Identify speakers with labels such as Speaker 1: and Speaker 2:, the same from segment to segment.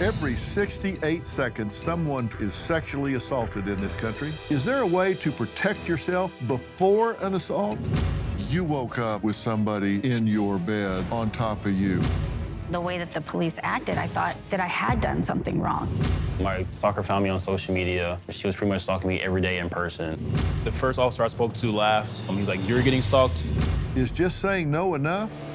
Speaker 1: Every 68 seconds, someone is sexually assaulted in this country. Is there a way to protect yourself before an assault? You woke up with somebody in your bed on top of you.
Speaker 2: The way that the police acted, I thought that I had done something wrong.
Speaker 3: My stalker found me on social media. She was pretty much stalking me every day in person. The first officer I spoke to laughed. He was like, "You're getting stalked?"
Speaker 1: Is just saying no enough?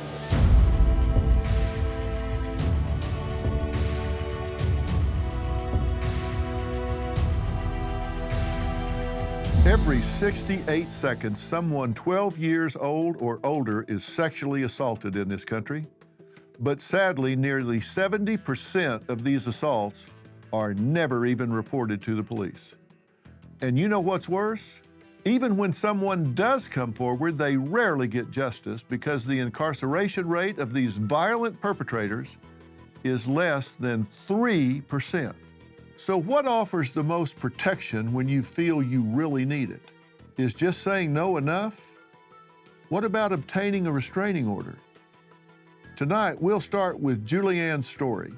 Speaker 1: Every 68 seconds, someone 12 years old or older is sexually assaulted in this country. But sadly, nearly 70% of these assaults are never even reported to the police. And you know what's worse? Even when someone does come forward, they rarely get justice because the incarceration rate of these violent perpetrators is less than 3%. So what offers the most protection when you feel you really need it? Is just saying no enough? What about obtaining a restraining order? Tonight, we'll start with Julianne's story.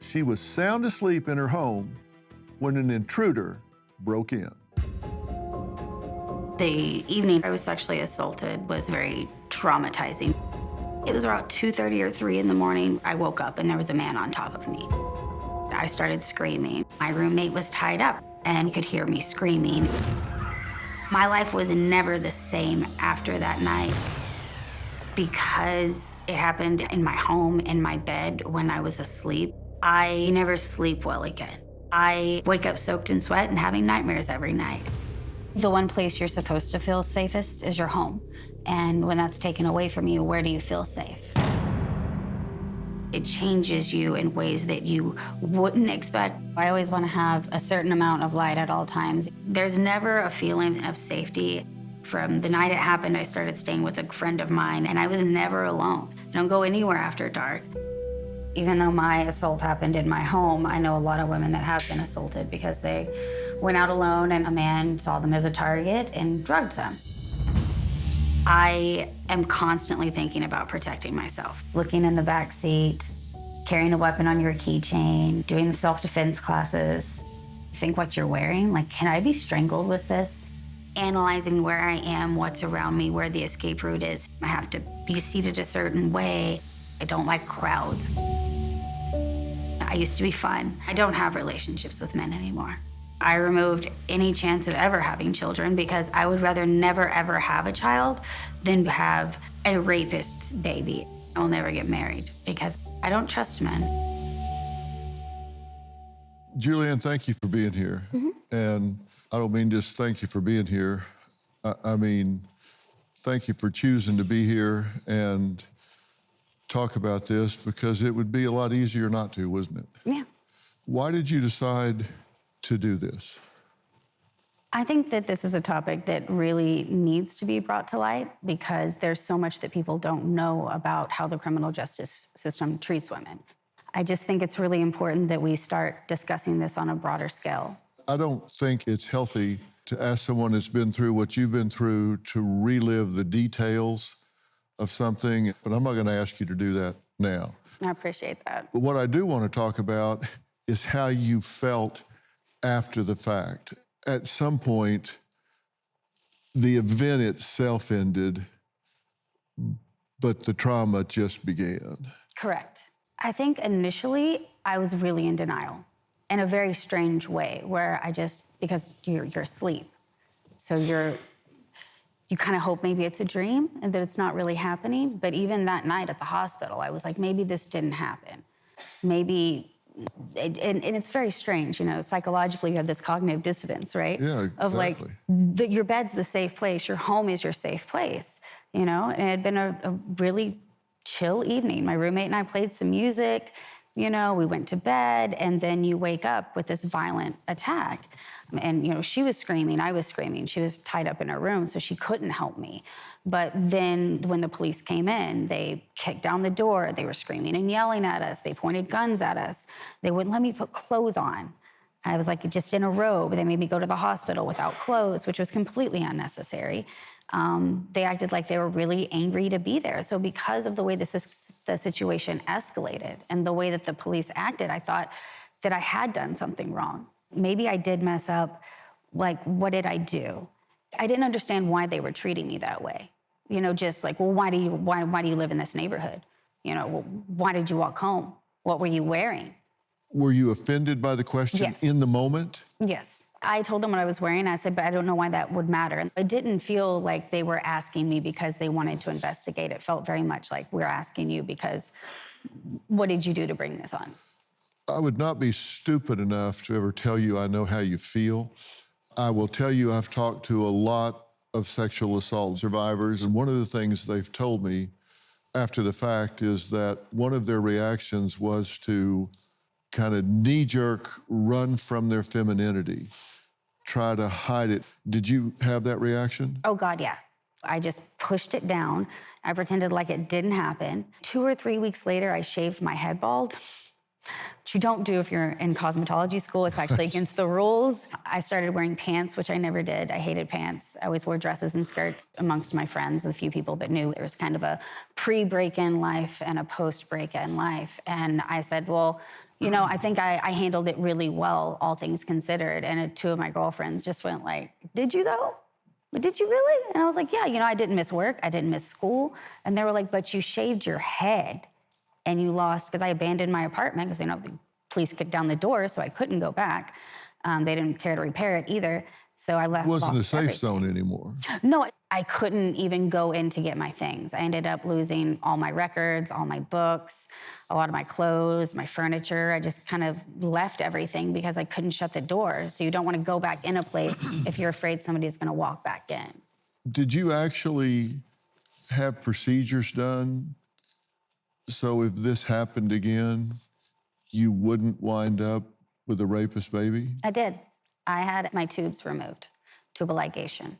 Speaker 1: She was sound asleep in her home when an intruder broke in.
Speaker 2: The evening I was sexually assaulted was very traumatizing. It was around 2:30 or 3 in the morning. I woke up and there was a man on top of me. I started screaming. My roommate was tied up and could hear me screaming. My life was never the same after that night because it happened in my home, in my bed, when I was asleep. I never sleep well again. I wake up soaked in sweat and having nightmares every night. The one place you're supposed to feel safest is your home. And when that's taken away from you, where do you feel safe? It changes you in ways that you wouldn't expect. I always want to have a certain amount of light at all times. There's never a feeling of safety. From the night it happened, I started staying with a friend of mine, and I was never alone. I don't go anywhere after dark. Even though my assault happened in my home, I know a lot of women that have been assaulted because they went out alone and a man saw them as a target and drugged them. I am constantly thinking about protecting myself. Looking in the back seat, carrying a weapon on your keychain, doing the self-defense classes. Think what you're wearing, like, can I be strangled with this? Analyzing where I am, what's around me, where the escape route is. I have to be seated a certain way. I don't like crowds. I used to be fun. I don't have relationships with men anymore. I removed any chance of ever having children because I would rather never, ever have a child than have a rapist's baby. I'll never get married because I don't trust men.
Speaker 1: Julianne, thank you for being here. And I don't mean just thank you for being here. I mean, thank you for choosing to be here and talk about this because it would be a lot easier not to, wouldn't it?
Speaker 2: Yeah.
Speaker 1: Why did you decide to do this?
Speaker 2: I think that this is a topic that really needs to be brought to light because there's so much that people don't know about how the criminal justice system treats women. I just think it's really important that we start discussing this on a broader scale.
Speaker 1: I don't think it's healthy to ask someone that's been through what you've been through to relive the details of something, but I'm not going to ask you to do that now.
Speaker 2: I appreciate that.
Speaker 1: But what I do want to talk about is how you felt after the fact. At some point, the event itself ended, but the trauma just began. Correct.
Speaker 2: I think initially I was really in denial in a very strange way where because you're asleep. So you kind of hope maybe it's a dream and that it's not really happening. But even that night at the hospital, I was like, maybe this didn't happen. Maybe, and it's very strange, you know, psychologically you have this cognitive dissonance, right?
Speaker 1: Yeah, exactly.
Speaker 2: Of like, your bed's the safe place, your home is your safe place, you know? And it had been a really chill evening. My roommate and I played some music, you know, we went to bed, and then you wake up with this violent attack. And, you know, she was screaming, I was screaming. She was tied up in her room, so she couldn't help me. But then when the police came in, they kicked down the door. They were screaming and yelling at us. They pointed guns at us. They wouldn't let me put clothes on. I was like just in a robe. They made me go to the hospital without clothes, which was completely unnecessary. They acted like they were really angry to be there. So because of the way the situation escalated and the way that the police acted, I thought that I had done something wrong. Maybe I did mess up. Like, what did I do? I didn't understand why they were treating me that way. You know, just like, well, why do you live in this neighborhood? You know, well, why did you walk home? What were you wearing?
Speaker 1: Were you offended by the question
Speaker 2: Yes.
Speaker 1: in the moment?
Speaker 2: Yes. I told them what I was wearing. I said, but I don't know why that would matter. It didn't feel like they were asking me because they wanted to investigate. It felt very much like, we're asking you because what did you do to bring this on?
Speaker 1: I would not be stupid enough to ever tell you I know how you feel. I will tell you I've talked to a lot of sexual assault survivors, and one of the things they've told me after the fact is that one of their reactions was to kind of knee-jerk run from their femininity, try to hide it. Did you have that reaction?
Speaker 2: Oh, God, yeah. I just pushed it down. I pretended like it didn't happen. 2 or 3 weeks later, I shaved my head bald, which you don't do if you're in cosmetology school. It's actually against the rules. I started wearing pants, which I never did. I hated pants. I always wore dresses and skirts amongst my friends, the few people that knew. There was kind of a pre-break-in life and a post-break-in life. And I said, well, you know, I think I handled it really well, all things considered. And 2 of my girlfriends just went like, did you though? Did you really? And I was like, yeah, you know, I didn't miss work. I didn't miss school. And they were like, but you shaved your head and you lost, because I abandoned my apartment because, you know, the police kicked down the door, so I couldn't go back. They didn't care to repair it either. So I left.
Speaker 1: It wasn't a safe
Speaker 2: everything.
Speaker 1: zone anymore.
Speaker 2: No, I couldn't even go in to get my things. I ended up losing all my records, all my books, a lot of my clothes, my furniture. I just kind of left everything because I couldn't shut the door. So you don't want to go back in a place if you're afraid somebody's going to walk back in.
Speaker 1: Did you actually have procedures done so if this happened again, you wouldn't wind up with a rapist baby?
Speaker 2: I did. I had my tubes removed, tubal ligation.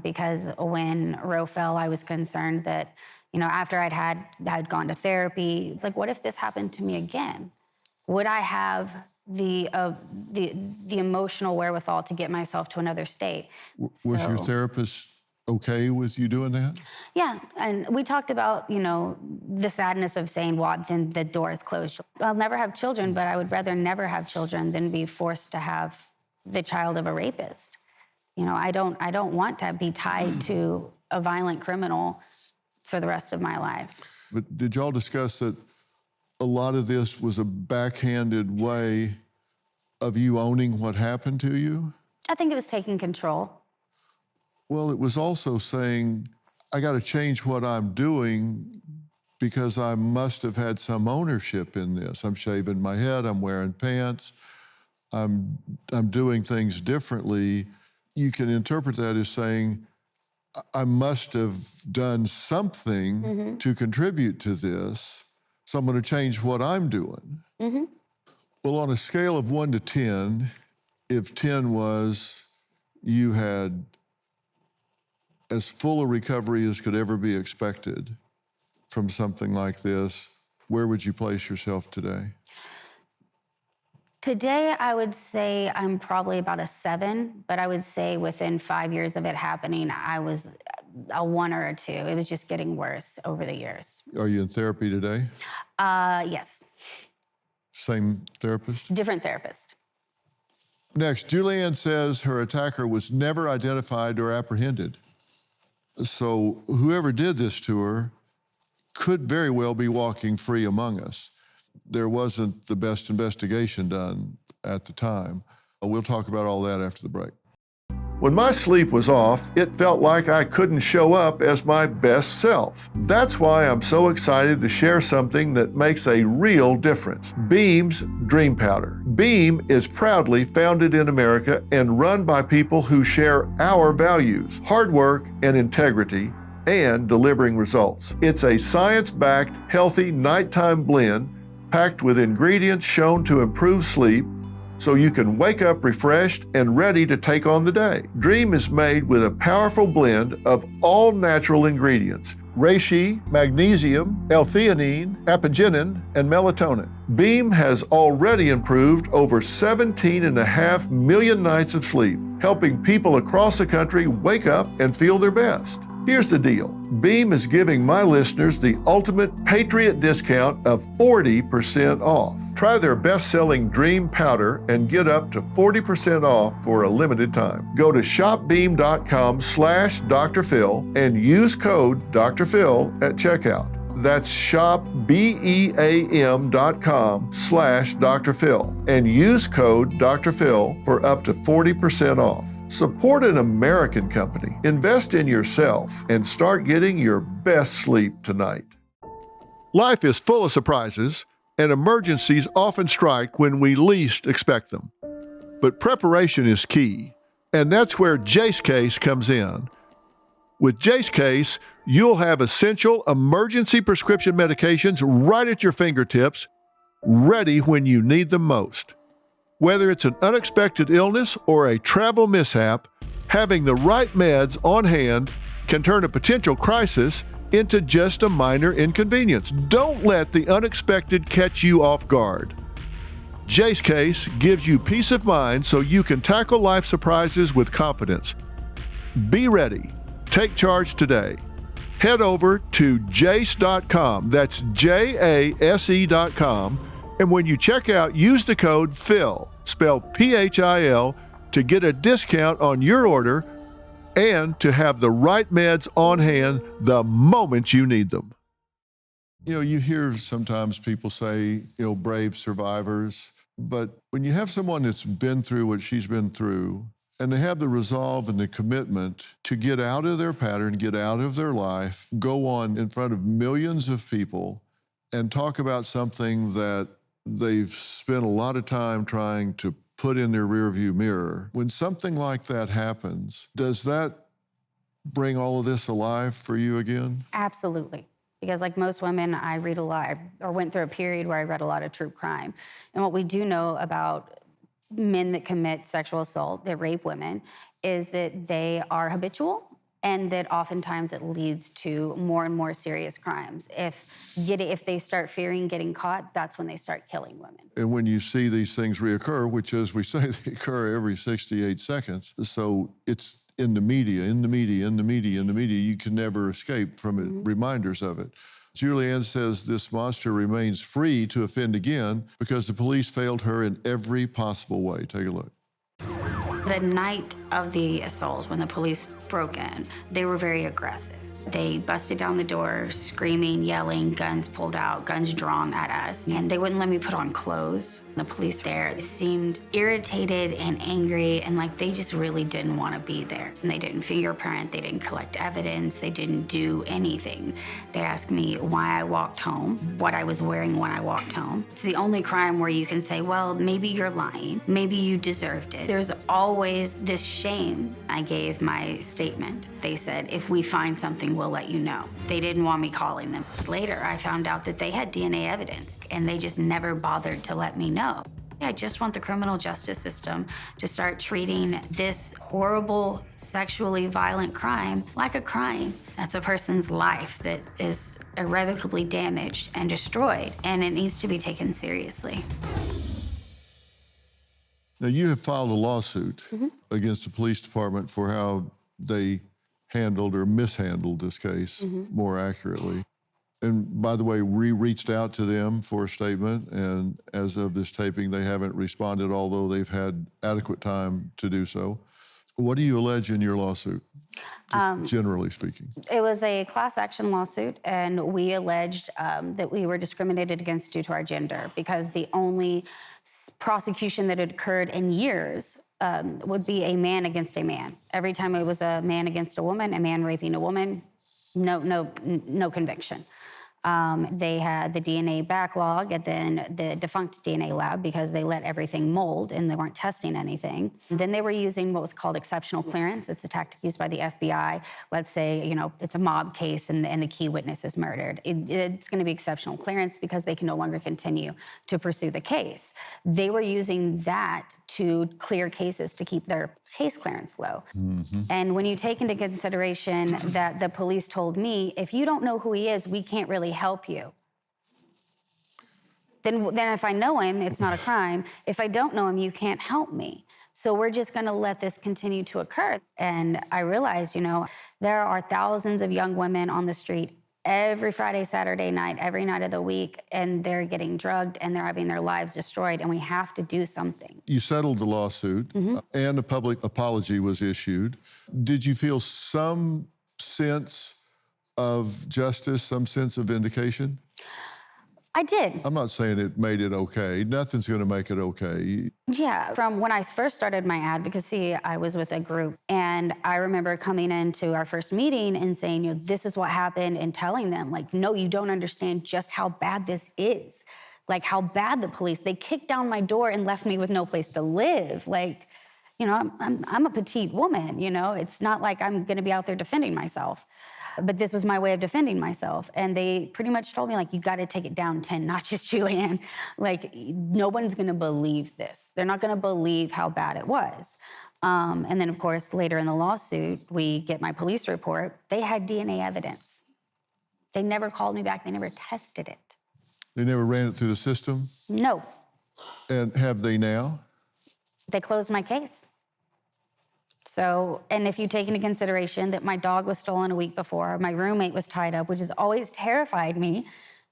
Speaker 2: Because when Roe fell, I was concerned that, you know, after I'd gone to therapy, it's like, what if this happened to me again? Would I have the emotional wherewithal to get myself to another state?
Speaker 1: Was your therapist okay with you doing that?
Speaker 2: Yeah, and we talked about, you know, the sadness of saying, well, then the door is closed. I'll never have children, but I would rather never have children than be forced to have the child of a rapist. You know, I don't want to be tied to a violent criminal for the rest of my life.
Speaker 1: But did y'all discuss that a lot of this was a backhanded way of you owning what happened to you?
Speaker 2: I think it was taking control.
Speaker 1: Well, it was also saying, I got to change what I'm doing because I must have had some ownership in this. I'm shaving my head, I'm wearing pants, I'm doing things differently. You can interpret that as saying, I must have done something to contribute to this, so I'm going to change what I'm doing. Well, on a scale of 1 to 10, if 10 was you had as full a recovery as could ever be expected from something like this, where would you place yourself today?
Speaker 2: Today, I would say I'm probably about a 7, but I would say within 5 years of it happening, I was a 1 or a 2. It was just getting worse over the years.
Speaker 1: Are you in therapy today?
Speaker 2: Yes.
Speaker 1: Same therapist?
Speaker 2: Different therapist.
Speaker 1: Next, Julianne says her attacker was never identified or apprehended. So whoever did this to her could very well be walking free among us. There wasn't the best investigation done at the time. We'll talk about all that after the break. When my sleep was off, it felt like I couldn't show up as my best self. That's why I'm so excited to share something that makes a real difference. Beam's Dream Powder. Beam is proudly founded in America and run by people who share our values, hard work and integrity, and delivering results. It's a science-backed, healthy nighttime blend packed with ingredients shown to improve sleep, so you can wake up refreshed and ready to take on the day. Dream is made with a powerful blend of all natural ingredients, reishi, magnesium, L-theanine, apigenin, and melatonin. Beam has already improved over 17.5 million nights of sleep, helping people across the country wake up and feel their best. Here's the deal. Beam is giving my listeners the ultimate Patriot discount of 40% off. Try their best-selling Dream Powder and get up to 40% off for a limited time. Go to shopbeam.com/Dr. Phil and use code Dr. Phil at checkout. That's shopbeam.com/Dr. Phil and use code Dr. Phil for up to 40% off. Support an American company, invest in yourself, and start getting your best sleep tonight. Life is full of surprises, and emergencies often strike when we least expect them. But preparation is key, and that's where Jace Case comes in. With Jace Case, you'll have essential emergency prescription medications right at your fingertips, ready when you need them most. Whether it's an unexpected illness or a travel mishap, having the right meds on hand can turn a potential crisis into just a minor inconvenience. Don't let the unexpected catch you off guard. Jace Case gives you peace of mind so you can tackle life surprises with confidence. Be ready. Take charge today. Head over to jace.com. That's JASE.com. And when you check out, use the code PHIL, spelled PHIL, to get a discount on your order and to have the right meds on hand the moment you need them. You know, you hear sometimes people say, brave survivors, but when you have someone that's been through what she's been through, and they have the resolve and the commitment to get out of their pattern, get out of their life, go on in front of millions of people and talk about something that they've spent a lot of time trying to put in their rearview mirror. When something like that happens, does that bring all of this alive for you again?
Speaker 2: Absolutely. Because like most women, I read a lot, or went through a period where I read a lot of true crime. And what we do know about men that commit sexual assault, that rape women, is that they are habitual and that oftentimes it leads to more and more serious crimes. If they start fearing getting caught, that's when they start killing women.
Speaker 1: And when you see these things reoccur, which as we say, they occur every 68 seconds, so it's in the media, you can never escape from it, reminders of it. Julianne says this monster remains free to offend again because the police failed her in every possible way. Take a look.
Speaker 2: The night of the assault, when the police broke in, they were very aggressive. They busted down the door, screaming, yelling, guns pulled out, guns drawn at us, and they wouldn't let me put on clothes. The police there seemed irritated and angry, and like they just really didn't want to be there. And they didn't fingerprint, they didn't collect evidence, they didn't do anything. They asked me why I walked home, what I was wearing when I walked home. It's the only crime where you can say, well, maybe you're lying, maybe you deserved it. There's always this shame. I gave my statement. They said, if we find something, we'll let you know. They didn't want me calling them. Later, I found out that they had DNA evidence, and they just never bothered to let me know. I just want the criminal justice system to start treating this horrible, sexually violent crime like a crime. That's a person's life that is irrevocably damaged and destroyed, and it needs to be taken seriously.
Speaker 1: Now, you have filed a lawsuit against the police department for how they handled or mishandled this case more accurately. And by the way, we reached out to them for a statement, and as of this taping, they haven't responded, although they've had adequate time to do so. What do you allege in your lawsuit, generally speaking?
Speaker 2: It was a class action lawsuit, and we alleged that we were discriminated against due to our gender, because the only prosecution that had occurred in years would be a man against a man. Every time it was a man against a woman, a man raping a woman, no conviction. They had the DNA backlog and then the defunct DNA lab because they let everything mold and they weren't testing anything. Then they were using what was called exceptional clearance. It's a tactic used by the FBI. Let's say, it's a mob case and the key witness is murdered. It's going to be exceptional clearance because they can no longer continue to pursue the case. They were using that to clear cases to keep their case clearance low. And when you take into consideration that the police told me, if you don't know who he is, we can't really help you. Then if I know him, it's not a crime. If I don't know him, you can't help me. So we're just gonna let this continue to occur. And I realized, there are thousands of young women on the street every Friday, Saturday night, every night of the week, and they're getting drugged and they're having their lives destroyed, and we have to do something.
Speaker 1: You settled the lawsuit, and a public apology was issued. Did you feel some sense of justice, some sense of vindication?
Speaker 2: I did.
Speaker 1: I'm not saying it made it okay. Nothing's going to make it okay.
Speaker 2: Yeah, from when I first started my advocacy, I was with a group, and I remember coming into our first meeting and saying, this is what happened, and telling them, no, you don't understand just how bad this is. How bad the police, they kicked down my door and left me with no place to live. I'm a petite woman, it's not like I'm gonna be out there defending myself. But this was my way of defending myself. And they pretty much told me, you gotta take it down 10 notches, Julianne. No one's gonna believe this. They're not gonna believe how bad it was. And then, of course, later in the lawsuit, we get my police report. They had DNA evidence. They never called me back. They never tested it.
Speaker 1: They never ran it through the system?
Speaker 2: No.
Speaker 1: And have they now?
Speaker 2: They closed my case. So, and if you take into consideration that my dog was stolen a week before, my roommate was tied up, which has always terrified me,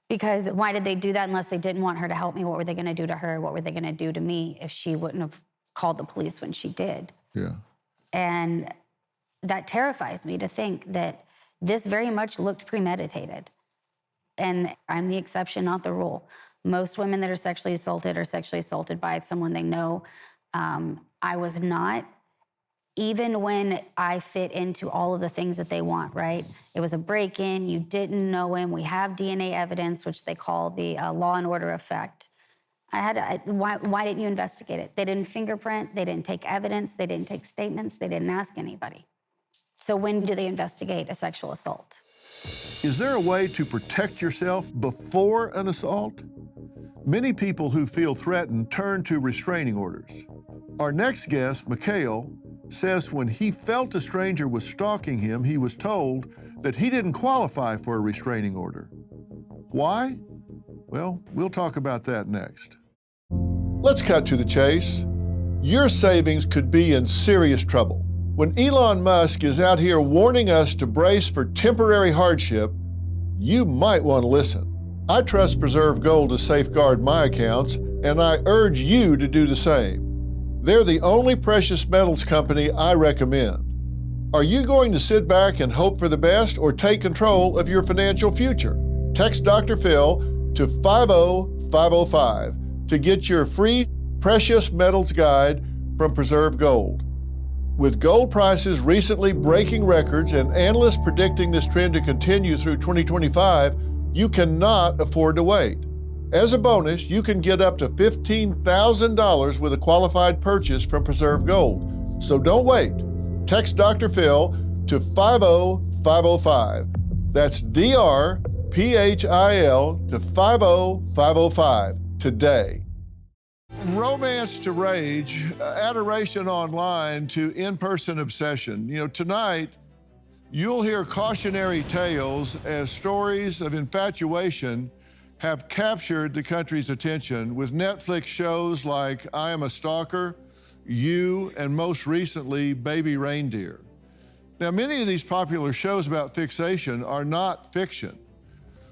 Speaker 2: because why did they do that unless they didn't want her to help me? What were they gonna do to her? What were they gonna do to me if she wouldn't have called the police when she did?
Speaker 1: Yeah.
Speaker 2: And that terrifies me to think that this very much looked premeditated. And I'm the exception, not the rule. Most women that are sexually assaulted by someone they know. I was not. Even when I fit into all of the things that they want, right? It was a break-in, you didn't know him, we have DNA evidence, which they call the law and order effect. Why didn't you investigate it? They didn't fingerprint, they didn't take evidence, they didn't take statements, they didn't ask anybody. So when do they investigate a sexual assault?
Speaker 1: Is there a way to protect yourself before an assault? Many people who feel threatened turn to restraining orders. Our next guest, Mikhail, says when he felt a stranger was stalking him, he was told that he didn't qualify for a restraining order. Why? Well, we'll talk about that next. Let's cut to the chase. Your savings could be in serious trouble. When Elon Musk is out here warning us to brace for temporary hardship, you might want to listen. I trust Preserve Gold to safeguard my accounts, and I urge you to do the same. They're the only precious metals company I recommend. Are you going to sit back and hope for the best or take control of your financial future? Text Dr. Phil to 50505 to get your free precious metals guide from Preserve Gold. With gold prices recently breaking records and analysts predicting this trend to continue through 2025, you cannot afford to wait. As a bonus, you can get up to $15,000 with a qualified purchase from Preserve Gold. So don't wait. Text Dr. Phil to 50505. That's DRPHIL to 50505 today. From romance to rage, adoration online to in-person obsession. Tonight, you'll hear cautionary tales as stories of infatuation have captured the country's attention with Netflix shows like I Am a Stalker, You, and most recently, Baby Reindeer. Now, many of these popular shows about fixation are not fiction.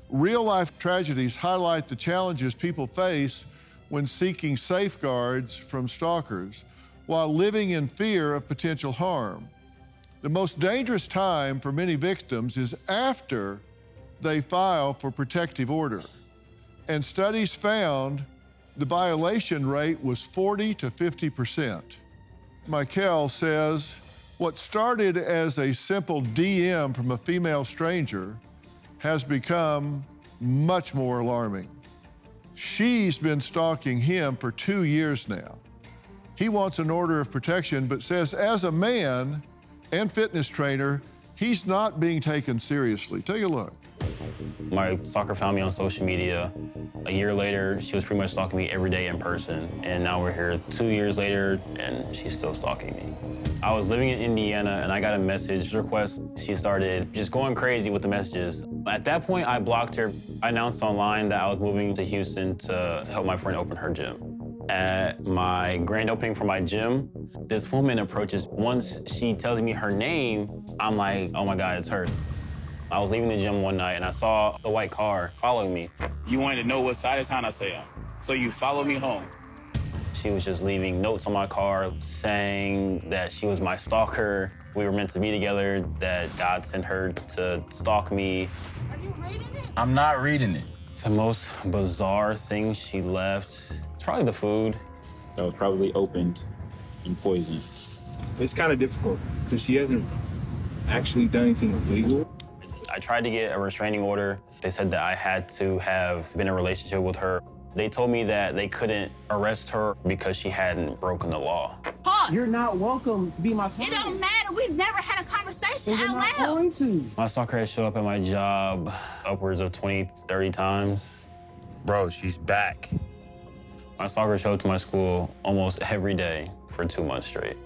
Speaker 1: Real-life tragedies highlight the challenges people face when seeking safeguards from stalkers while living in fear of potential harm. The most dangerous time for many victims is after they file for protective order. And studies found the violation rate was 40 to 50%. Mikhail says, what started as a simple DM from a female stranger has become much more alarming. She's been stalking him for 2 years now. He wants an order of protection, but says as a man and fitness trainer, He's not being taken seriously. Take a look.
Speaker 3: My stalker found me on social media. A year later, she was pretty much stalking me every day in person. And now we're here 2 years later, and she's still stalking me. I was living in Indiana, and I got a message request. She started just going crazy with the messages. At that point, I blocked her. I announced online that I was moving to Houston to help my friend open her gym. At my grand opening for my gym, this woman approaches. Once she tells me her name, I'm like, oh my God, it's her. I was leaving the gym one night and I saw a white car following me.
Speaker 4: You wanted to know what side of town I stay on, so you followed me home.
Speaker 3: She was just leaving notes on my car saying that she was my stalker. We were meant to be together, that God sent her to stalk me.
Speaker 5: Are you reading it?
Speaker 4: I'm not reading it.
Speaker 3: The most bizarre thing she left, it's probably the food.
Speaker 6: That was probably opened and poisoned.
Speaker 7: It's kind of difficult because she hasn't actually done anything illegal.
Speaker 3: I tried to get a restraining order. They said that I had to have been in a relationship with her. They told me that they couldn't arrest her because she hadn't broken the law.
Speaker 5: Pause.
Speaker 8: You're not welcome to be my
Speaker 5: It
Speaker 8: friend.
Speaker 5: don't matter. We've never had a conversation
Speaker 8: And you're
Speaker 5: out
Speaker 8: not
Speaker 5: loud.
Speaker 8: going to.
Speaker 3: My stalker has showed up at my job upwards of 20, 30 times.
Speaker 4: Bro, she's back.
Speaker 3: My stalker showed up to my school almost every day for 2 months straight.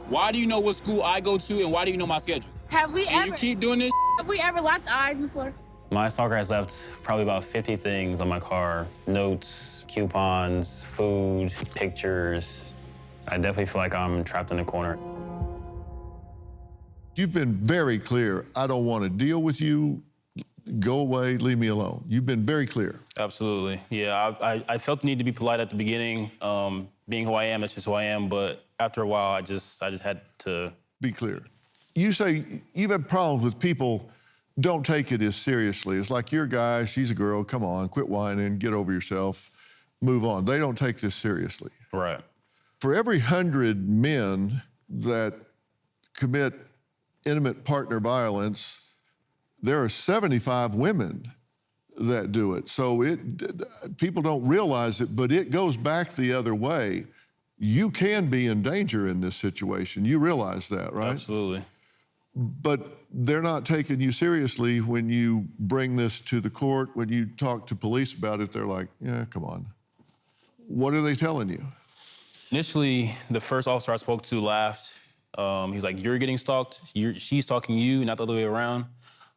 Speaker 4: Why do you know what school I go to and why do you know my schedule?
Speaker 5: Have we
Speaker 4: And
Speaker 5: ever
Speaker 4: you keep doing this?
Speaker 5: have we ever locked eyes before?
Speaker 3: My stalker has left probably about 50 things on my car. Notes, coupons, food, pictures. I definitely feel like I'm trapped in a corner.
Speaker 1: You've been very clear. I don't want to deal with you. Go away, leave me alone. You've been very clear.
Speaker 3: Absolutely. Yeah, I felt the need to be polite at the beginning. Being who I am, that's just who I am. But after a while, I just had to.
Speaker 1: Be clear. You say you've had problems with people don't take it as seriously. It's like, you're a guy, she's a girl, come on, quit whining, get over yourself, move on. They don't take this seriously.
Speaker 3: Right.
Speaker 1: For every 100 men that commit intimate partner violence, there are 75 women that do it. So people don't realize it, but it goes back the other way. You can be in danger in this situation. You realize that, right?
Speaker 3: Absolutely.
Speaker 1: But they're not taking you seriously when you bring this to the court. When you talk to police about it, they're like, yeah, come on. What are they telling you?
Speaker 3: Initially, the first officer I spoke to laughed. He was like, "You're getting stalked. She's stalking you, not the other way around."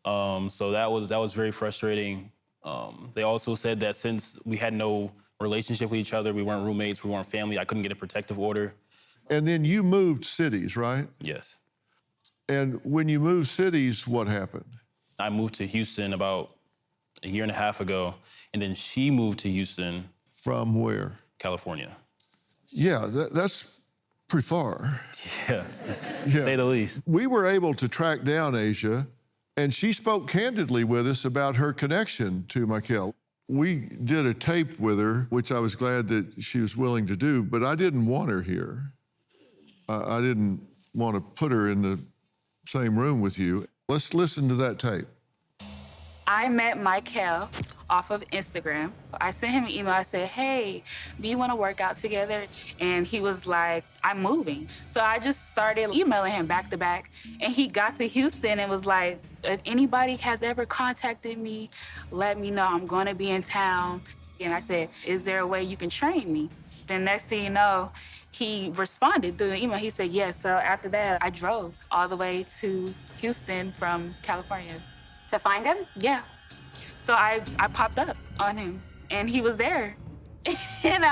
Speaker 3: So that was very frustrating. They also said that since we had no relationship with each other, we weren't roommates, we weren't family, I couldn't get a protective order.
Speaker 1: And then you moved cities, right?
Speaker 3: Yes.
Speaker 1: And when you moved cities, what happened?
Speaker 3: I moved to Houston about a year and a half ago, and then she moved to Houston.
Speaker 1: From where?
Speaker 3: California.
Speaker 1: Yeah, that's pretty far.
Speaker 3: Yeah, to say the least.
Speaker 1: We were able to track down Asia, and she spoke candidly with us about her connection to Michael. We did a tape with her, which I was glad that she was willing to do, but I didn't want her here. I didn't want to put her in the same room with you. Let's listen to that tape.
Speaker 9: I met Michael off of Instagram. I sent him an email. I said, hey, do you want to work out together? And he was like, I'm moving. So I just started emailing him back to back. And he got to Houston and was like, if anybody has ever contacted me, let me know. I'm going to be in town. And I said, is there a way you can train me? Then next thing you know, he responded through the email. He said, yes. So after that, I drove all the way to Houston from California.
Speaker 2: To find him?
Speaker 9: Yeah. So I popped up on him, and he was there. And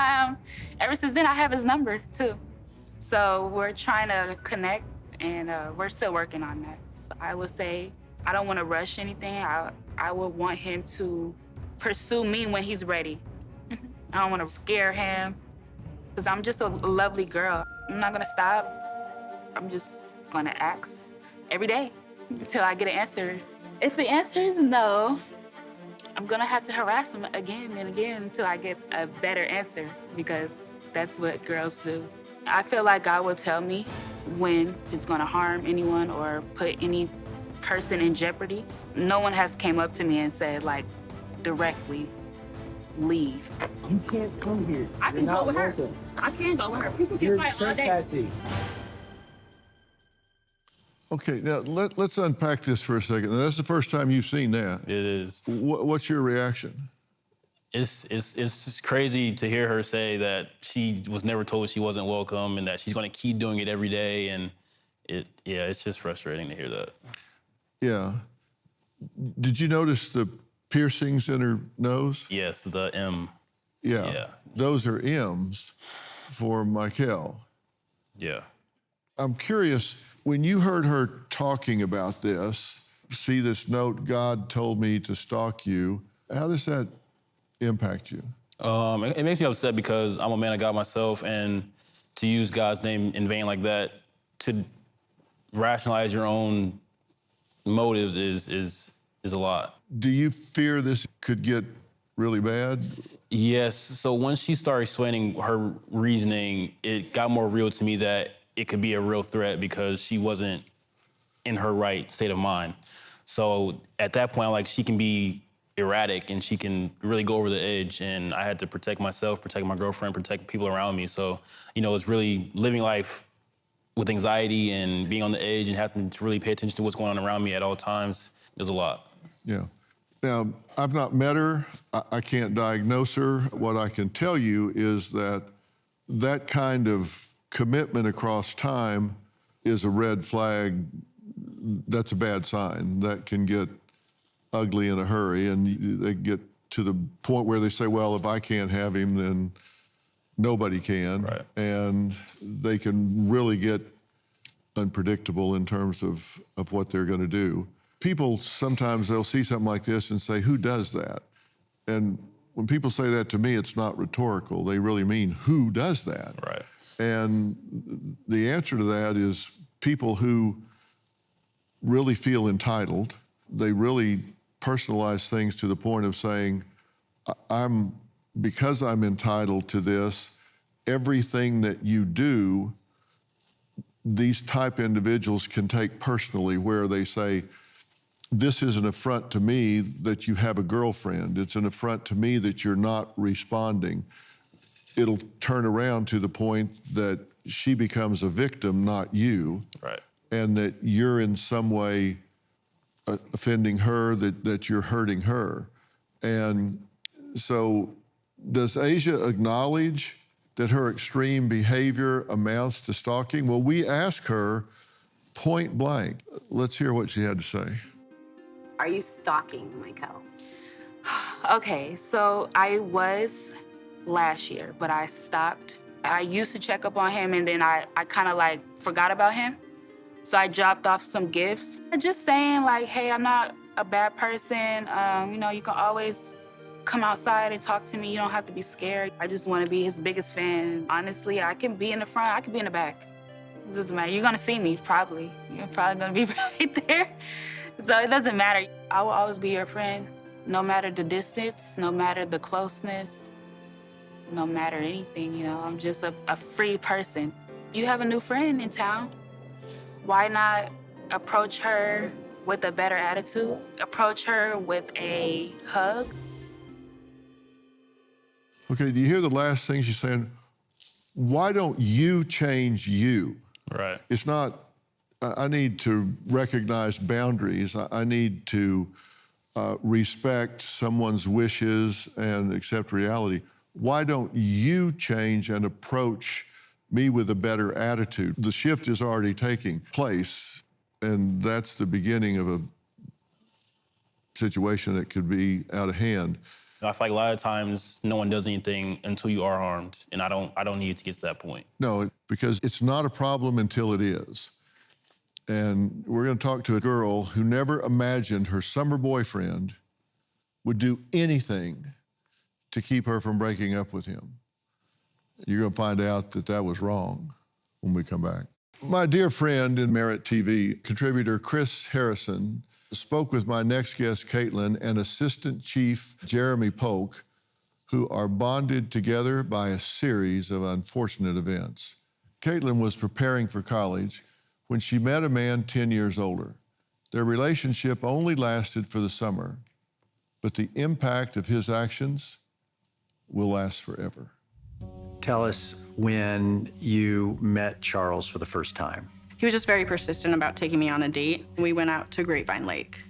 Speaker 9: ever since then, I have his number, too. So we're trying to connect, and we're still working on that. So I would say I don't want to rush anything. I would want him to pursue me when he's ready. I don't want to scare him, because I'm just a lovely girl. I'm not going to stop. I'm just going to ask every day until I get an answer. If the answer is no, I'm gonna have to harass him again and again until I get a better answer, because that's what girls do. I feel like God will tell me when it's gonna harm anyone or put any person in jeopardy. No one has came up to me and said, like, directly, leave.
Speaker 8: You can't come here.
Speaker 5: I can go with her. I can go with her. People can
Speaker 8: You're
Speaker 5: fight all day.
Speaker 8: trespassing.
Speaker 1: Okay, now let's unpack this for a second. Now, that's the first time you've seen that.
Speaker 3: It is.
Speaker 1: What's your reaction?
Speaker 3: It's just crazy to hear her say that she was never told she wasn't welcome and that she's going to keep doing it every day. And it's just frustrating to hear that.
Speaker 1: Yeah. Did you notice the piercings in her nose?
Speaker 3: Yes, the M.
Speaker 1: Yeah. Those are M's for Michael.
Speaker 3: Yeah.
Speaker 1: I'm curious, when you heard her talking about this, see this note, God told me to stalk you, how does that impact you?
Speaker 3: It makes me upset because I'm a man of God myself, and to use God's name in vain like that, to rationalize your own motives is a lot.
Speaker 1: Do you fear this could get really bad?
Speaker 3: Yes. So once she started explaining her reasoning, it got more real to me that it could be a real threat because she wasn't in her right state of mind. So at that point, like, she can be erratic and she can really go over the edge, and I had to protect myself, protect my girlfriend, protect people around me. So, it's really living life with anxiety and being on the edge and having to really pay attention to what's going on around me at all times. There's a lot.
Speaker 1: Yeah. Now, I've not met her. I can't diagnose her. What I can tell you is that kind of commitment across time is a red flag. That's a bad sign. That can get ugly in a hurry, and they get to the point where they say, well, if I can't have him, then nobody can.
Speaker 3: Right.
Speaker 1: And they can really get unpredictable in terms of what they're going to do. People, sometimes they'll see something like this and say, who does that? And when people say that to me, it's not rhetorical. They really mean, who does that?
Speaker 3: Right.
Speaker 1: And the answer to that is people who really feel entitled. They really personalize things to the point of saying, because I'm entitled to this, everything that you do, these type individuals can take personally, where they say, this is an affront to me that you have a girlfriend. It's an affront to me that you're not responding. It'll turn around to the point that she becomes a victim, not you.
Speaker 3: Right.
Speaker 1: And that you're in some way offending her, that you're hurting her. And so does Asia acknowledge that her extreme behavior amounts to stalking? Well, we asked her point blank. Let's hear what she had to say.
Speaker 9: Are you stalking Michael? Okay, so I was last year, but I stopped. I used to check up on him, and then I kind of like forgot about him. So I dropped off some gifts. Just saying like, hey, I'm not a bad person. You can always come outside and talk to me. You don't have to be scared. I just want to be his biggest fan. Honestly, I can be in the front, I can be in the back. It doesn't matter. You're gonna see me, probably. You're probably gonna be right there. So it doesn't matter. I will always be your friend, no matter the distance, no matter the closeness, no matter anything, I'm just a free person. You have a new friend in town. Why not approach her with a better attitude? Approach her with a hug.
Speaker 1: Okay, do you hear the last thing she's saying? Why don't you change you?
Speaker 3: Right.
Speaker 1: It's not, I need to recognize boundaries. I need to respect someone's wishes and accept reality. Why don't you change and approach me with a better attitude? The shift is already taking place, and that's the beginning of a situation that could be out of hand.
Speaker 3: I feel like a lot of times no one does anything until you are harmed, and I don't need to get to that point.
Speaker 1: No, because it's not a problem until it is. And we're going to talk to a girl who never imagined her summer boyfriend would do anything to keep her from breaking up with him. You're going to find out that that was wrong when we come back. My dear friend in Merit TV, contributor Chris Harrison, spoke with my next guest, Caitlin, and Assistant Chief Jeremy Polk, who are bonded together by a series of unfortunate events. Caitlin was preparing for college when she met a man 10 years older. Their relationship only lasted for the summer, but the impact of his actions will last forever.
Speaker 10: Tell us when you met Charles for the first time. He was just very persistent about taking me on a date. We went out to Grapevine Lake.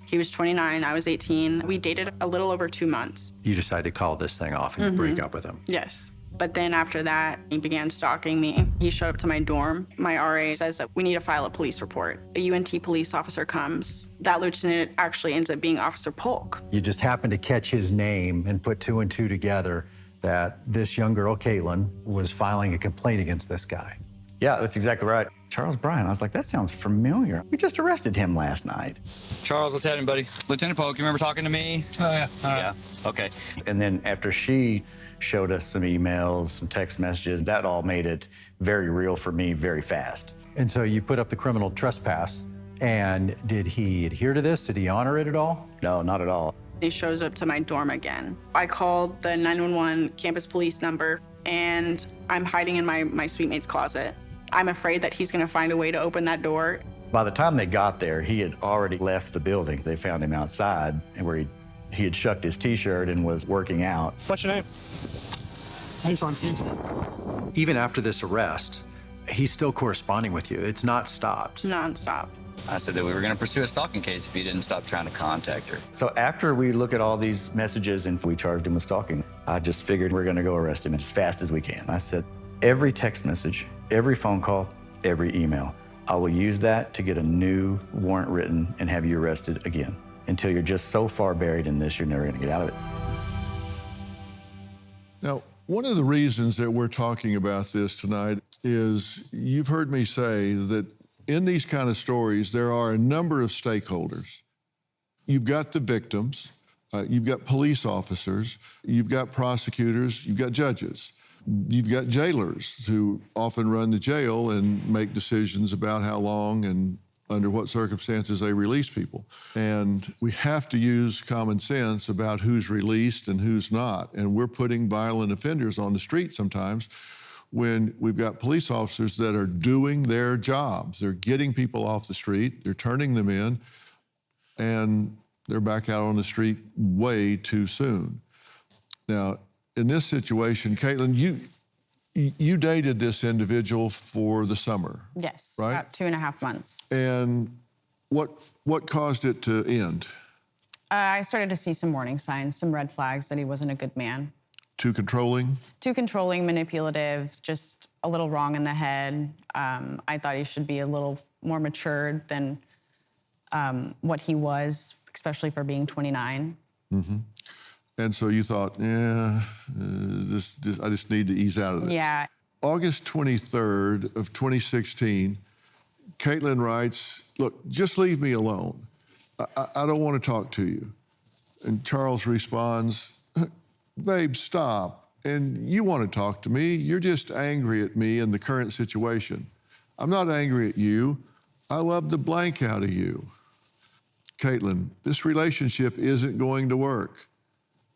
Speaker 10: He was 29, I was 18. We dated a little over 2 months.
Speaker 11: You decided to call this thing off and break up with him.
Speaker 10: Yes. But then after that, he began stalking me. He showed up to my dorm. My RA says that we need to file a police report. A UNT police officer comes. That lieutenant actually ends up being Officer Polk.
Speaker 11: You just happened to catch his name and put 2 and 2 together that this young girl, Caitlin, was filing a complaint against this guy.
Speaker 12: Yeah, that's exactly right. Charles Bryan, I was like, that sounds familiar. We just arrested him last night.
Speaker 13: Charles, what's happening, buddy? Lieutenant Polk, you remember talking to me?
Speaker 12: Oh, yeah. Yeah, okay. And then after she showed us some emails, some text messages, that all made it very real for me very fast.
Speaker 11: And so you put up the criminal trespass, and did he adhere to this? Did he honor it at all?
Speaker 12: No, not at all.
Speaker 10: He shows up to my dorm again. I called the 911 campus police number, and I'm hiding in my suite mate's closet. I'm afraid that he's gonna find a way to open that door.
Speaker 12: By the time they got there, he had already left the building. They found him outside where he had shucked his t-shirt and was working out.
Speaker 13: What's your name?
Speaker 11: Even after this arrest, he's still corresponding with you. It's not stopped.
Speaker 10: Nonstop.
Speaker 13: I said that we were going to pursue a stalking case if you didn't stop trying to contact her.
Speaker 12: So after we look at all these messages and we charged him with stalking, I just figured we're gonna go arrest him as fast as we can. I said, every text message, every phone call, every email, I will use that to get a new warrant written and have you arrested again. Until you're just so far buried in this, you're never gonna get out of it.
Speaker 1: Now, one of the reasons that we're talking about this tonight is you've heard me say that in these kind of stories, there are a number of stakeholders. You've got the victims, you've got police officers, you've got prosecutors, you've got judges, you've got jailers who often run the jail and make decisions about how long and under what circumstances they release people. And we have to use common sense about who's released and who's not. And we're putting violent offenders on the street sometimes when we've got police officers that are doing their jobs. They're getting people off the street, they're turning them in, and they're back out on the street way too soon. Now, in this situation, Caitlin, you dated this individual for the summer.
Speaker 10: Yes,
Speaker 1: right?
Speaker 10: about 2.5 months.
Speaker 1: And what caused it to end?
Speaker 10: I started to see some warning signs, some red flags that he wasn't a good man.
Speaker 1: Too controlling?
Speaker 10: Too controlling, manipulative, just a little wrong in the head. I thought he should be a little more matured than what he was, especially for being 29.
Speaker 1: Mm-hmm. And so you thought, yeah, I just need to ease out of this.
Speaker 10: Yeah.
Speaker 1: August 23rd of 2016, Caitlin writes, look, just leave me alone. I don't want to talk to you. And Charles responds, babe, stop. And you want to talk to me. You're just angry at me in the current situation. I'm not angry at you. I love the blank out of you. Caitlin, this relationship isn't going to work.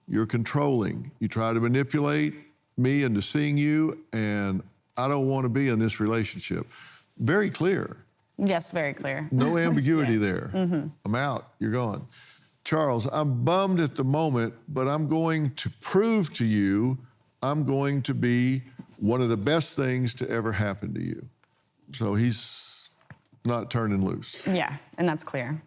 Speaker 1: You're controlling. You try to manipulate me into seeing you, and I don't want to be in this relationship. Very clear.
Speaker 10: Yes, very clear.
Speaker 1: No ambiguity
Speaker 10: Yes.
Speaker 1: there.
Speaker 10: Mm-hmm.
Speaker 1: I'm out, you're gone. Charles, I'm bummed at the moment, but I'm going to prove to you I'm going to be one of the best things to ever happen to you. So he's not turning loose.
Speaker 10: Yeah, and that's clear.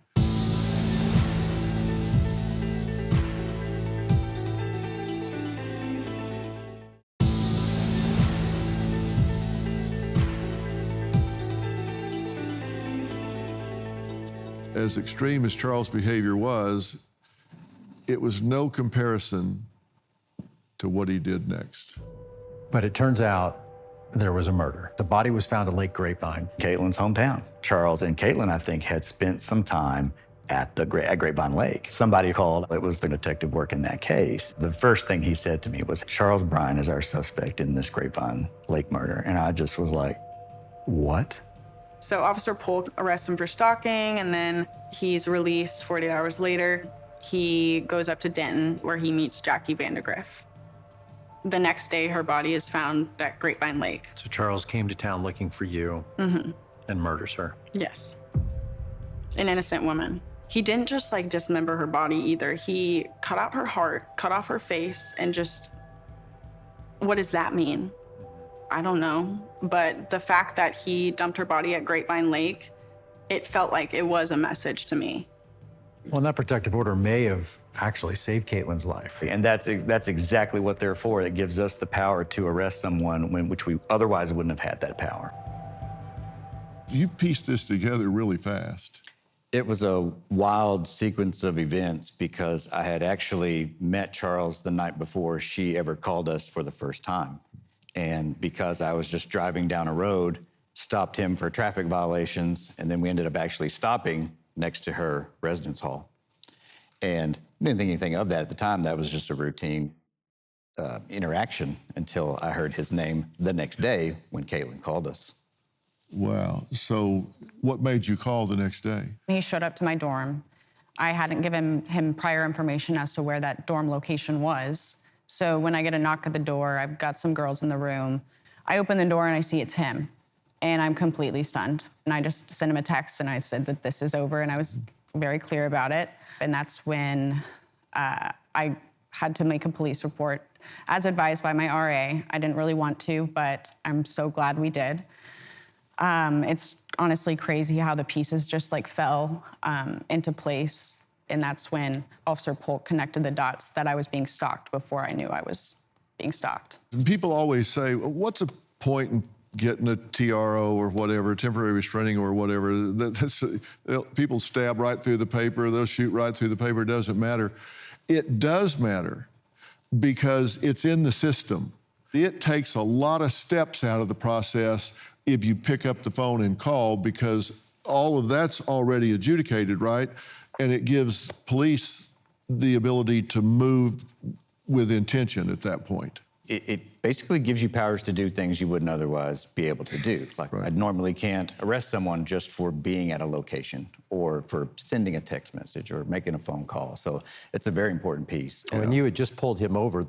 Speaker 1: As extreme as Charles' behavior was, it was no comparison to what he did next.
Speaker 11: But it turns out there was a murder. The body was found at Lake Grapevine.
Speaker 12: Caitlin's hometown. Charles and Caitlin, I think, had spent some time at Grapevine Lake. Somebody called, it was the detective working that case. The first thing he said to me was, Charles Bryan is our suspect in this Grapevine Lake murder. And I just was like, what?
Speaker 10: So Officer Polk arrests him for stalking, and then he's released 48 hours later. He goes up to Denton, where he meets Jackie Vandergriff. The next day, her body is found at Grapevine Lake.
Speaker 11: So Charles came to town looking for you and murders her.
Speaker 10: Yes. An innocent woman. He didn't just dismember her body either. He cut out her heart, cut off her face, and just, what does that mean? I don't know. But the fact that he dumped her body at Grapevine Lake, it felt like it was a message to me.
Speaker 11: Well, and that protective order may have actually saved Caitlin's life.
Speaker 12: And that's exactly what they're for. It gives us the power to arrest someone which we otherwise wouldn't have had that power.
Speaker 1: You pieced this together really fast.
Speaker 12: It was a wild sequence of events because I had actually met Charles the night before she ever called us for the first time. And because I was just driving down a road, stopped him for traffic violations, and then we ended up actually stopping next to her residence hall. And I didn't think anything of that at the time. That was just a routine interaction until I heard his name the next day when Caitlin called us.
Speaker 1: Wow. So what made you call the next day?
Speaker 10: He showed up to my dorm. I hadn't given him prior information as to where that dorm location was. So when I get a knock at the door, I've got some girls in the room. I open the door and I see it's him. And I'm completely stunned. And I just sent him a text and I said that this is over, and I was very clear about it. And that's when I had to make a police report, as advised by my RA. I didn't really want to, but I'm so glad we did. It's honestly crazy how the pieces just like fell into place. And that's when Officer Polk connected the dots that I was being stalked before I knew I was being stalked.
Speaker 1: And people always say, well, what's a point in getting a TRO or whatever, temporary restraining or whatever? People stab right through the paper, they'll shoot right through the paper, it doesn't matter. It does matter because it's in the system. It takes a lot of steps out of the process if you pick up the phone and call, because all of that's already adjudicated, right? And it gives police the ability to move with intention at that point.
Speaker 12: It basically gives you powers to do things you wouldn't otherwise be able to do. Like, right. I normally can't arrest someone just for being at a location or for sending a text message or making a phone call. So it's a very important piece.
Speaker 11: Yeah. And you had just pulled him over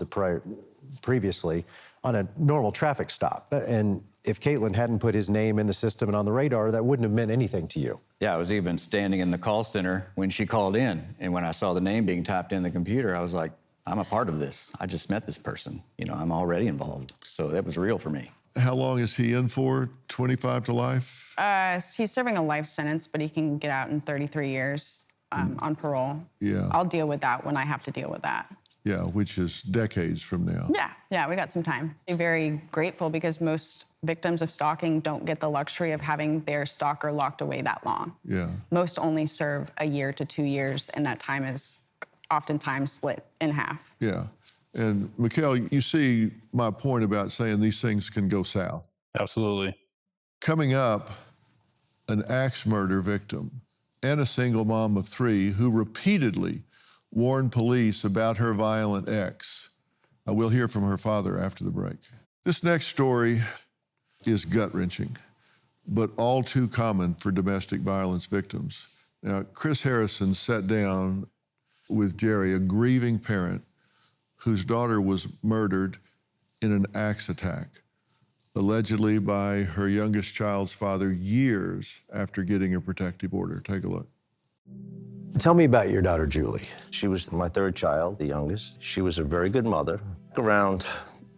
Speaker 11: previously on a normal traffic stop. And if Caitlin hadn't put his name in the system and on the radar, that wouldn't have meant anything to you.
Speaker 12: Yeah, I was even standing in the call center when she called in. And when I saw the name being typed in the computer, I was like, I'm a part of this. I just met this person. You know, I'm already involved. So that was real for me.
Speaker 1: How long is he in for? 25 to life?
Speaker 10: He's serving a life sentence, but he can get out in 33 years on parole.
Speaker 1: Yeah.
Speaker 10: I'll deal with that when I have to deal with that.
Speaker 1: Yeah, which is decades from now.
Speaker 10: Yeah, we got some time. I'm very grateful because most victims of stalking don't get the luxury of having their stalker locked away that long.
Speaker 1: Yeah.
Speaker 10: Most only serve a year to 2 years, and that time is oftentimes split in half.
Speaker 1: Yeah. And Mikhail, you see my point about saying these things can go south.
Speaker 3: Absolutely.
Speaker 1: Coming up, an axe murder victim and a single mom of 3 who repeatedly warned police about her violent ex. We'll hear from her father after the break. This next story is gut-wrenching, but all too common for domestic violence victims. Now, Chris Harrison sat down with Jerry, a grieving parent whose daughter was murdered in an axe attack, allegedly by her youngest child's father years after getting a protective order. Take a look.
Speaker 14: Tell me about your daughter, Julie.
Speaker 15: She was my 3rd child, the youngest. She was a very good mother. Around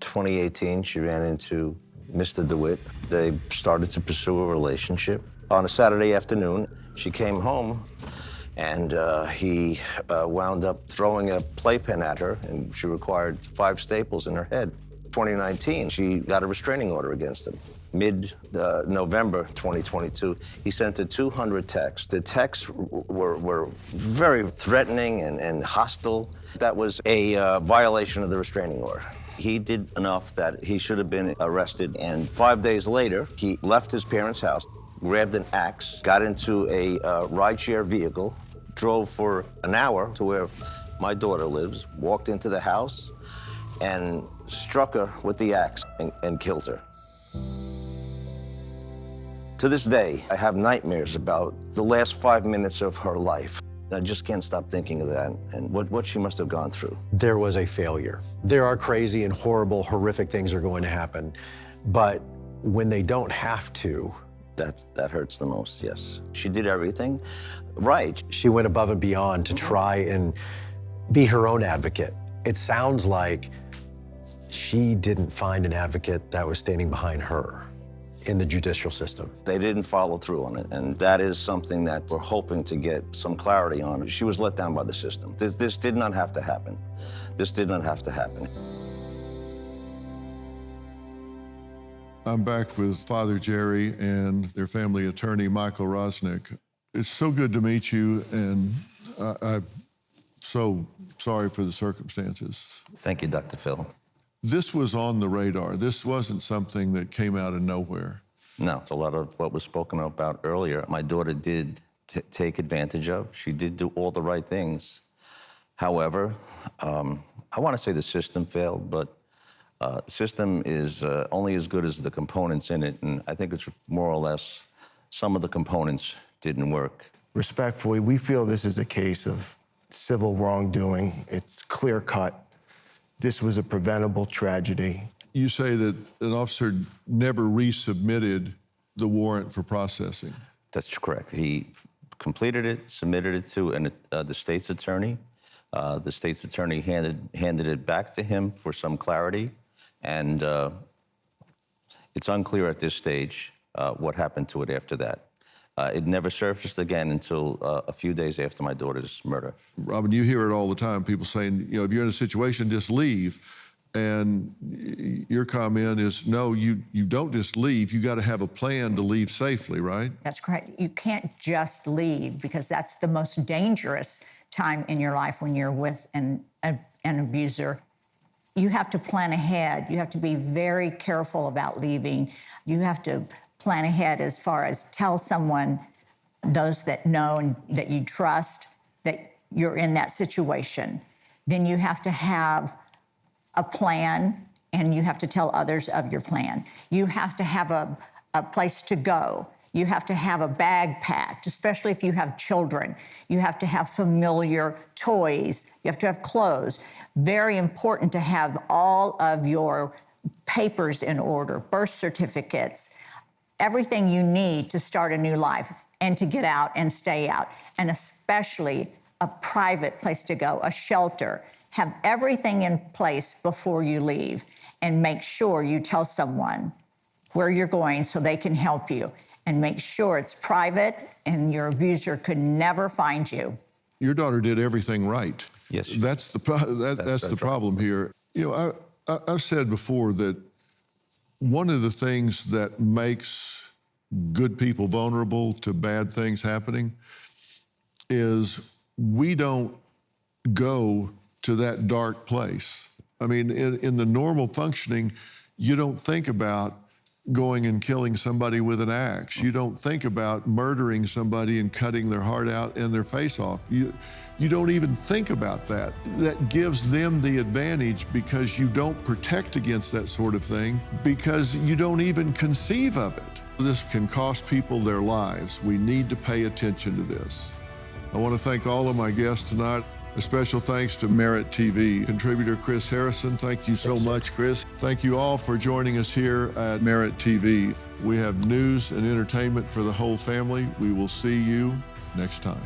Speaker 15: 2018, she ran into Mr. DeWitt. They started to pursue a relationship. On a Saturday afternoon, she came home and he wound up throwing a playpen at her, and she required 5 staples in her head. 2019, she got a restraining order against him. Mid-November 2022, he sent her 200 texts. The texts were very threatening and hostile. That was a violation of the restraining order. He did enough that he should have been arrested, and 5 days later, he left his parents' house, grabbed an axe, got into a rideshare vehicle, drove for an hour to where my daughter lives, walked into the house, and struck her with the axe and killed her. To this day, I have nightmares about the last 5 minutes of her life. I just can't stop thinking of that and what she must have gone through.
Speaker 14: There was a failure. There are crazy and horrible, horrific things are going to happen, but when they don't have to,
Speaker 15: that hurts the most, yes. She did everything right.
Speaker 14: She went above and beyond to try and be her own advocate. It sounds like She didn't find an advocate that was standing behind her in the judicial system.
Speaker 15: They didn't follow through on it, and that is something that we're hoping to get some clarity on. She was let down by the system. This did not have to happen. This did not have to happen.
Speaker 1: I'm back with Father Jerry and their family attorney, Michael Rosnick. It's so good to meet you, and I'm so sorry for the circumstances.
Speaker 15: Thank you, Dr. Phil.
Speaker 1: This was on the radar. This wasn't something that came out of nowhere.
Speaker 15: No, it's a lot of what was spoken about earlier. My daughter did take advantage of. She did do all the right things. However, I want to say the system failed, but the system is only as good as the components in it, and I think it's more or less some of the components didn't work.
Speaker 16: Respectfully, we feel this is a case of civil wrongdoing. It's clear-cut. This was a preventable tragedy.
Speaker 1: You say that an officer never resubmitted the warrant for processing.
Speaker 15: That's correct. He completed it, submitted it to the state's attorney. The state's attorney handed it back to him for some clarity, and it's unclear at this stage what happened to it after that. It never surfaced again until a few days after my daughter's murder.
Speaker 1: Robin, you hear it all the time, people saying, you know, if you're in a situation, just leave. And your comment is, no, you don't just leave. You got to have a plan to leave safely, right?
Speaker 17: That's correct. You can't just leave, because that's the most dangerous time in your life when you're with an abuser. You have to plan ahead. You have to be very careful about leaving. You have to plan ahead as far as tell someone, those that know and that you trust, that you're in that situation. Then you have to have a plan, and you have to tell others of your plan. You have to have a place to go. You have to have a bag packed, especially if you have children. You have to have familiar toys. You have to have clothes. Very important to have all of your papers in order, birth certificates, everything you need to start a new life and to get out and stay out, and especially a private place to go, a shelter. Have everything in place before you leave, and make sure you tell someone where you're going so they can help you, and make sure it's private and your abuser could never find you.
Speaker 1: Your daughter did everything right.
Speaker 15: Yes.
Speaker 1: That's the problem here. You know, I've said before that one of the things that makes good people vulnerable to bad things happening is we don't go to that dark place. I mean, in the normal functioning, you don't think about going and killing somebody with an axe. You don't think about murdering somebody and cutting their heart out and their face off. You don't even think about that. That gives them the advantage, because you don't protect against that sort of thing, because you don't even conceive of it. This can cost people their lives. We need to pay attention to this. I want to thank all of my guests tonight. A special thanks to Merit TV contributor Chris Harrison. Thank you so much, Chris. Thank you all for joining us here at Merit TV. We have news and entertainment for the whole family. We will see you next time.